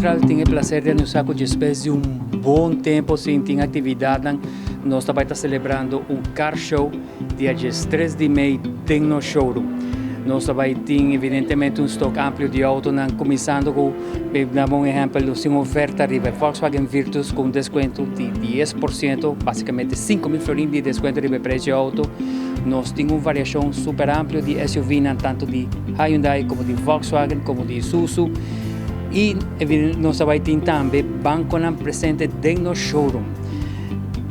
Central tenho o prazer de anunciar que depois de bom tempo sem ter atividade, nós também estamos celebrando car show dia 3 de maio no showroom. Nós também temos, evidentemente, estoque amplo de autos, começando com, por exemplo, uma oferta de Volkswagen Virtus com desconto de 10%, basicamente 5.000 florins de desconto de preço de auto. Nós temos uma variação super ampla de SUV, tanto de Hyundai, como de Volkswagen, como de Isuzu. E nós também temos também banco presente dentro do showroom.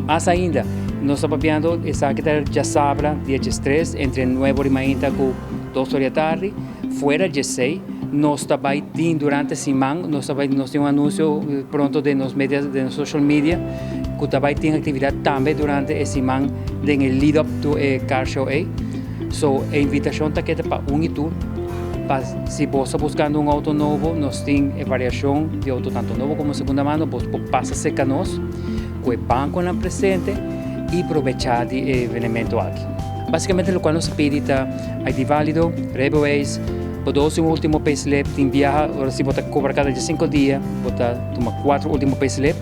Mas ainda, nós estamos vendo essa que já sabe, dia 3, entre 9 e meia com 2 da tarde, fora de 6. Nós também temos durante a semana, nós temos um anúncio pronto nos medios, nos social media, que também tem atividade também durante a semana no lead up to car show. So, a invitação está aqui para tour. Se você está buscando auto novo, nós temos a variação de auto tanto novo como segunda mão, você passa a nós, com o banco na presente e aproveitar o evento aqui. Basicamente, o que nós pedimos é de válido, Rebel Ace, o último payslip, tem viaja, se você cobra cada 5 dias, você toma 4 últimos payslip,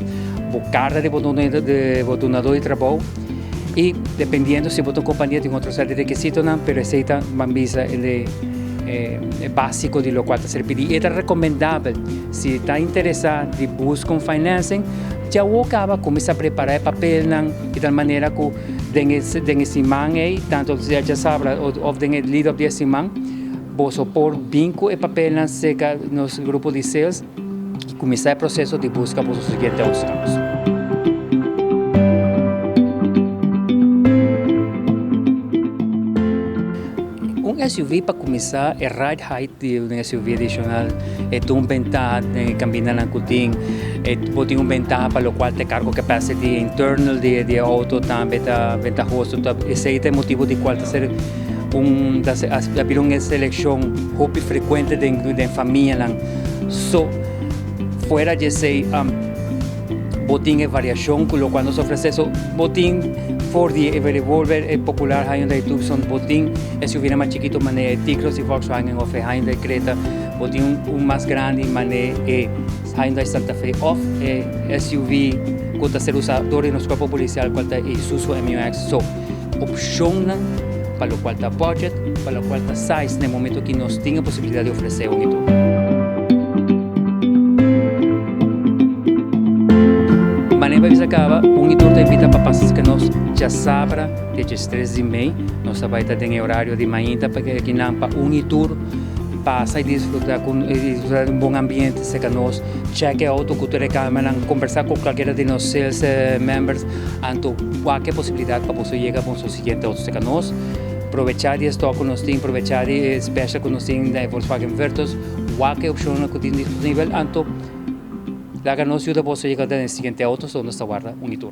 você carga de botonador de trabalho, e dependendo se você companhia tem outro série de requisitos, mas receita bambisa é básico de lo qual está pedido. É recomendável, se está interessado em buscar financing, já acaba começar a preparar papel de tal maneira que dentro semana tanto já sabe ou dentro lead up de semana você pôr vinco e papel seca nos grupos de sales e começar o processo de busca para os seguintes outcomes. SUV para começar é ride height de um SUV adicional, é um ventaja combinando com tem um ventaja para o qual te cargo capacity internal de auto também está ventajoso. Esse é o motivo de qual ser abrir uma seleção hobby frequente de família. So, fora de ser botin é variação, com o qual nos oferece botin Ford e Revolver é popular, Hyundai Tucson, botin SUV mais chiquito, mané Tigros e Volkswagen of Hyundai Creta, botin mais grande, mané Hyundai Santa Fe off, SUV que está ser usado no corpo policial, qual é Isuzu MU-X. So, opção para o qual está budget, para o qual está size, no momento que nós temos a possibilidade de oferecer isso. Maneira acaba, tour te invita para passar que nós já sabem, desde as 3 de maio, nós vai estar em horário de manhã para que não para tour passa e desfrutar um bom ambiente, se que nós cheque auto, cultura de câmera, conversar com qualquer de nossos sales members, então qualquer possibilidade para você chegar para o seguinte auto, se que nós aproveitar de estoque que nós temos, aproveitar de special que nós temos da Volkswagen Virtus, qualquer opção que tem disponível, então Laga nos ajuda a você chegar no seguinte auto, onde está guarda tour.